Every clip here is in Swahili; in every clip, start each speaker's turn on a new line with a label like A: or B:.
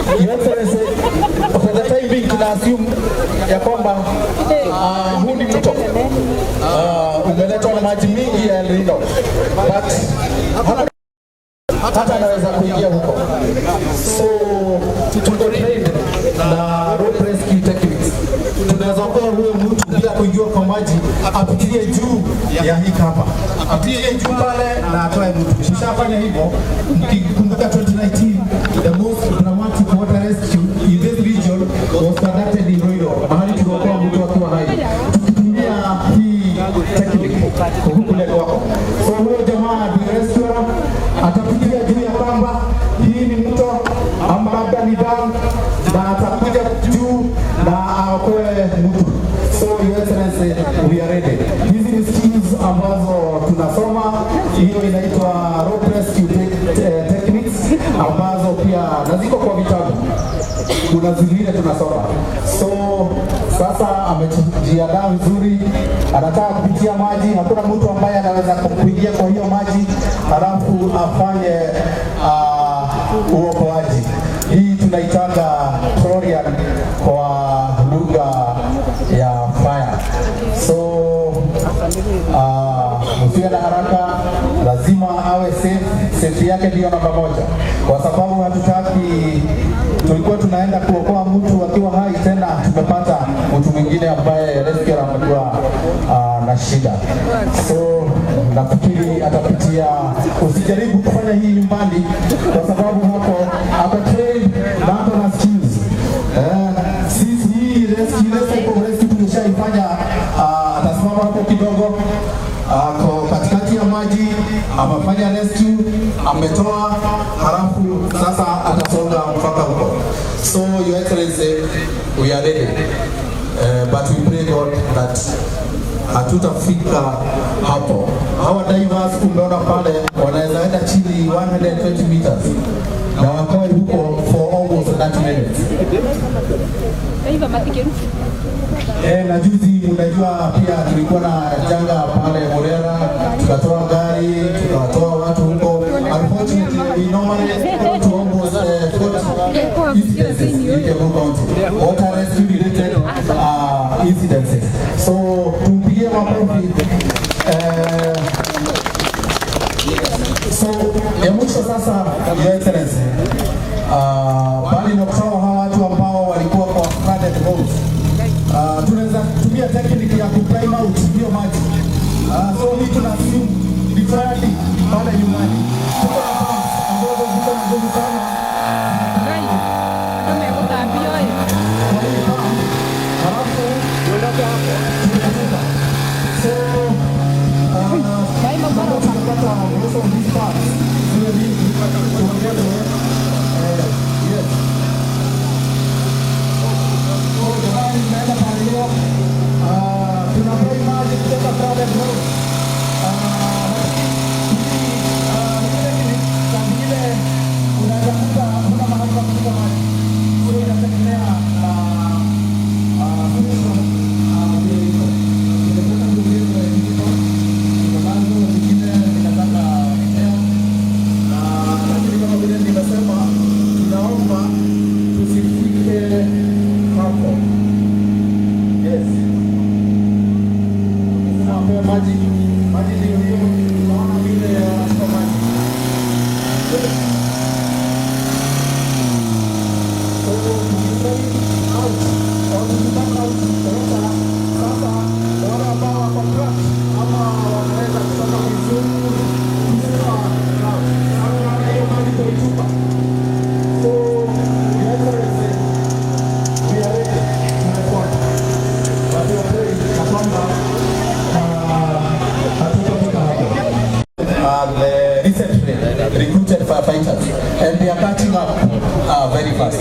A: For the time being tuna assume ya kwamba huu ni mto umeletwa na maji mingi ya Elnino, but hata anaweza kuingia huko. So tuko trained na rope rescue techniques. Tunaweza kwa huyo mtu bila kuingia kwa maji apitie juu ya hii kamba, apitie juu pale na atoe mtu. Tushafanya hivyo. Mkikumbuka 2019 the most dramatic water rescue in this region was conducted in Elnino, mahali tuliokoa mtu akiwa hai tukitumia hii technique huku leo wako. So huyo jamaa ni rescuer atapitia juu ya kamba, hii ni mto ama labda ni damu, na atakuja juu na aokoe mtu. So Your Excellency, we are ready. Hizi ni skills ambazo tunasoma, hiyo inaitwa rope rescue techniques ambazo pia naziko kwa vitabu. Kuna zingine tunasoma. So sasa amejiandaa vizuri, anataka kupitia maji, hakuna mtu ambaye anaweza kuingia kwa hiyo maji halafu afanye uokoaji. Hii tunaitanga Florian kwa lugha ya fire. So msiwe na haraka, lazima awe safe. Safety yake ndio namba moja, kwa sababu hatutaki tulikuwa tunaenda kuokoa mtu akiwa hai, tena tumepata mtu mwingine ambaye rescue amekuwa na shida. So nafikiri atapitia, usijaribu kufanya hii nyumbani kwa sababu hapo train na hapo na skills. Sisi hii rescue tumeshaifanya. Atasimama hapo kidogo ako katikati ya maji, amefanya rescue, ametoa, halafu sasa atasonga mpaka huko. So Your Excellency, we are ready, but we pray God that hatutafika hapo. Hawa divers umeona pale wanaweza enda chini 120 meters na wakae huko for almost 30 minutes. Na juzi unajua pia tulikuwa na janga pale Morera, tukatoa gari, tukatoa watu huko. Unfortunately, we normally go to almost 40 incidences in Kiambu County, water rescue related incidences. So tumpigie makofi. So ya mwisho sasa, Your Excellency, bali na kutoa hawa watu ambao walikuwa kwa flooded homes, tunaweza kutumia technique ya kuprime out hiyo maji. So hii tunasema literally pale nyumbani tuko na pumps ambazo ziko na nguvu sana. Recruited firefighters, and they are catching up very fast.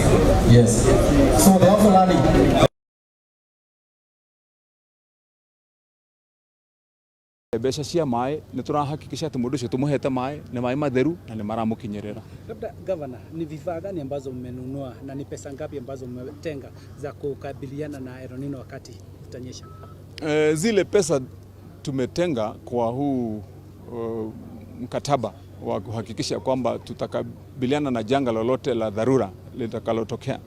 A: Yes, so they are also learning.
B: Besha cia mai niturahakikisha ati mundu ucio tumuhete mai na mai matheru na ni maramukinyerera.
C: Labda Governor, ni vifaa gani ambazo mmenunua na ni pesa ngapi ambazo mmetenga za kukabiliana na Elnino wakati itanyesha?
B: Zile pesa tumetenga kwa huu mkataba wa kuhakikisha kwamba tutakabiliana na janga lolote la dharura litakalotokea.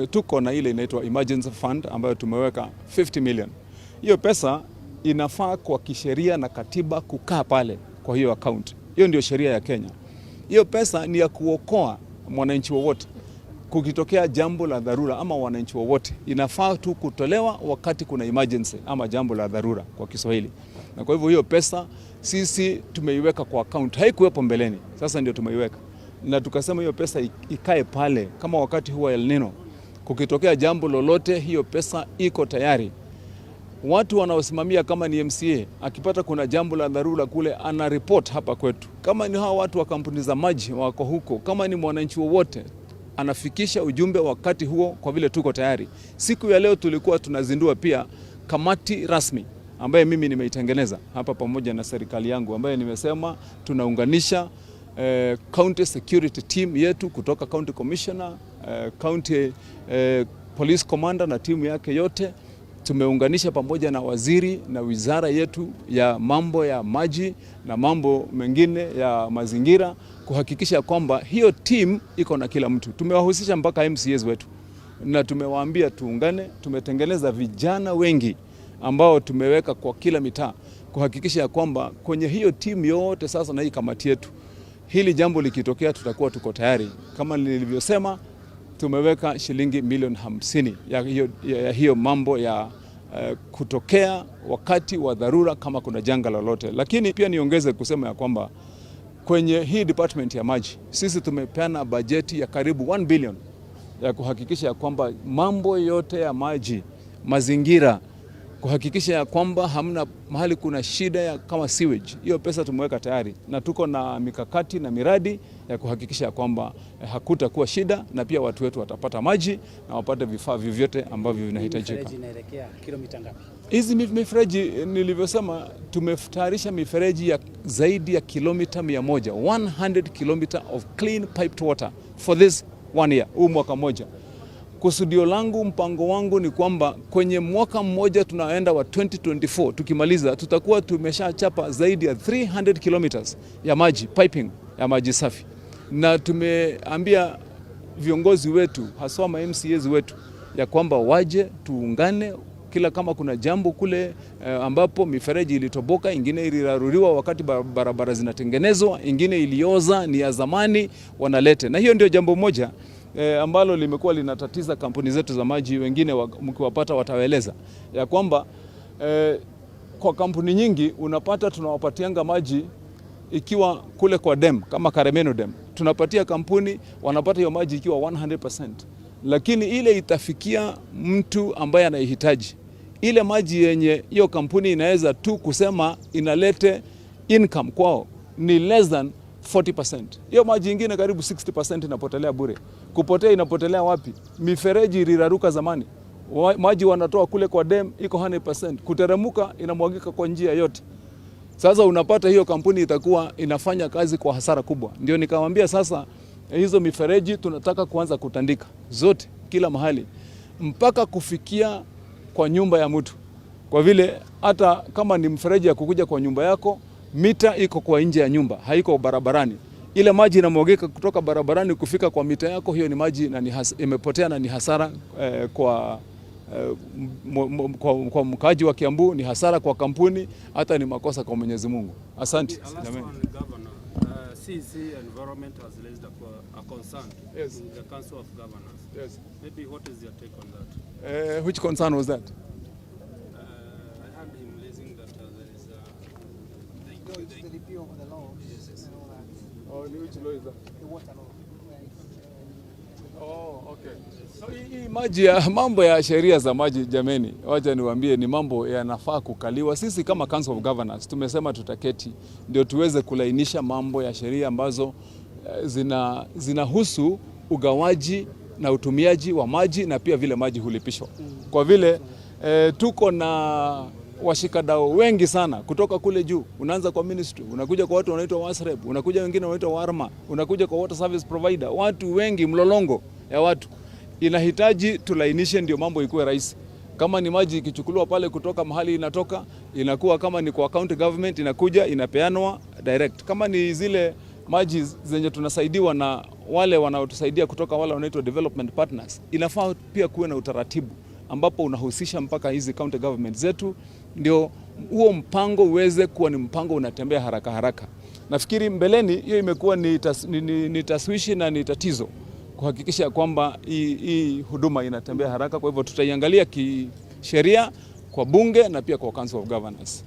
B: Tuko na ile inaitwa emergency fund ambayo tumeweka 50 million. Hiyo pesa inafaa kwa kisheria na katiba kukaa pale kwa hiyo account. Hiyo ndio sheria ya Kenya. Hiyo pesa ni ya kuokoa mwananchi wowote. Kukitokea jambo la dharura ama wananchi wowote, inafaa tu kutolewa wakati kuna emergency ama jambo la dharura kwa Kiswahili. Na kwa hivyo hiyo pesa sisi tumeiweka kwa account. Haikuwepo mbeleni. Sasa ndio tumeiweka. Na tukasema hiyo pesa ikae pale kama wakati huwa Elnino. Kukitokea jambo lolote, hiyo pesa iko tayari. Watu wanaosimamia kama ni MCA, akipata kuna jambo la dharura kule, ana report hapa kwetu. Kama ni hawa watu wa kampuni za maji wako huko, kama ni mwananchi wowote, anafikisha ujumbe wakati huo, kwa vile tuko tayari. Siku ya leo tulikuwa tunazindua pia kamati rasmi ambaye mimi nimeitengeneza hapa pamoja na serikali yangu, ambaye nimesema tunaunganisha county security team yetu kutoka county commissioner, county police commander na timu yake yote. Tumeunganisha pamoja na waziri na wizara yetu ya mambo ya maji na mambo mengine ya mazingira, kuhakikisha kwamba hiyo team iko na kila mtu. Tumewahusisha mpaka MCAs wetu na tumewaambia tuungane. Tumetengeneza vijana wengi ambao tumeweka kwa kila mitaa, kuhakikisha kwamba kwenye hiyo team yote sasa na hii kamati yetu, hili jambo likitokea tutakuwa tuko tayari. Kama nilivyosema, tumeweka shilingi milioni 50 ya hiyo mambo ya kutokea wakati wa dharura kama kuna janga lolote. Lakini pia niongeze kusema ya kwamba kwenye hii department ya maji sisi tumepeana bajeti ya karibu 1 billion ya kuhakikisha kwamba mambo yote ya maji, mazingira, kuhakikisha ya kwamba hamna mahali kuna shida ya kama sewage. Hiyo pesa tumeweka tayari na tuko na mikakati na miradi ya kuhakikisha kwamba hakutakuwa shida, na pia watu wetu watapata maji na wapate vifaa vyovyote ambavyo vinahitajika.
C: Mifereji inaelekea kilomita ngapi?
B: Hizi mifereji nilivyosema, tumetayarisha mifereji ya zaidi ya kilomita 100 kilometer of clean piped water for this 1 year, huu mwaka mmoja. Kusudio langu, mpango wangu ni kwamba kwenye mwaka mmoja tunaenda wa 2024, tukimaliza tutakuwa tumeshachapa zaidi ya 300 kilometers ya maji, piping ya maji safi. Na tumeambia viongozi wetu, haswa ma MCAs wetu, ya kwamba waje tuungane kila kama kuna jambo kule ambapo mifereji ilitoboka, ingine iliraruriwa wakati barabara zinatengenezwa, ingine ilioza ni ya zamani, wanalete. Na hiyo ndio jambo moja ambalo limekuwa linatatiza kampuni zetu za maji. Wengine mkiwapata watawaeleza ya kwamba kwa kampuni nyingi unapata tunawapatianga maji ikiwa kule kwa dam kama Karemeno dam, tunapatia kampuni, wanapata hiyo maji ikiwa 100%, lakini ile itafikia mtu ambaye anahitaji ile maji yenye hiyo kampuni inaweza tu kusema inalete income kwao ni less than 40%. Hiyo maji ingine karibu 60% inapotelea bure. Kupotea inapotelea wapi? Mifereji iliraruka zamani. Maji wanatoa kule kwa dam iko 100%. Kuteremuka inamwagika kwa njia yote. Sasa unapata hiyo kampuni itakuwa inafanya kazi kwa hasara kubwa. Ndio nikamwambia sasa hizo mifereji tunataka kuanza kutandika zote kila mahali mpaka kufikia kwa nyumba ya mtu. Kwa vile hata kama ni mfereji ya kukuja kwa nyumba yako, mita iko kwa nje ya nyumba, haiko barabarani. Ile maji inamwagika kutoka barabarani kufika kwa mita yako, hiyo ni maji na imepotea na ni hasara kwa mkaaji wa Kiambu, ni hasara kwa kampuni, hata ni makosa kwa Mwenyezi Mungu. Asante.
D: CC Environment has raised a concern
B: Yes.
D: in the Council of Governors.
B: Yes.
D: Maybe what is your take on that?
B: Which concern was that?
D: I heard him raising that there is
E: the repeal of the law.
D: Yes, yes.
E: And all that.
B: Oh, which law is that?
E: The water law.
B: Oh, okay. So hii maji ya mambo ya sheria za maji, jameni, wacha niwaambie ni mambo yanafaa kukaliwa. Sisi kama Council of Governors tumesema tutaketi ndio tuweze kulainisha mambo ya sheria ambazo zinahusu ugawaji na utumiaji wa maji na pia vile maji hulipishwa. Kwa vile tuko na washikadau wengi sana kutoka kule juu. Unaanza kwa ministry, unakuja kwa watu wanaitwa WASREB, unakuja wengine wanaitwa WARMA, unakuja kwa water service provider, watu wengi, mlolongo ya watu. Inahitaji tulainishe ndio mambo ikuwe rahisi. Kama ni maji ikichukuliwa pale kutoka mahali inatoka, inakuwa kama ni kwa county government inakuja inapeanwa direct. Kama ni zile maji zenye tunasaidiwa na wale wanaotusaidia kutoka wale wanaitwa development partners, inafaa pia kuwe na utaratibu ambapo unahusisha mpaka hizi county government zetu, ndio huo mpango uweze kuwa ni mpango unatembea haraka haraka. Nafikiri mbeleni hiyo imekuwa ni taswishi na ni tatizo kuhakikisha kwamba hii huduma inatembea haraka. Kwa hivyo tutaiangalia kisheria kwa bunge na pia kwa Council of Governors.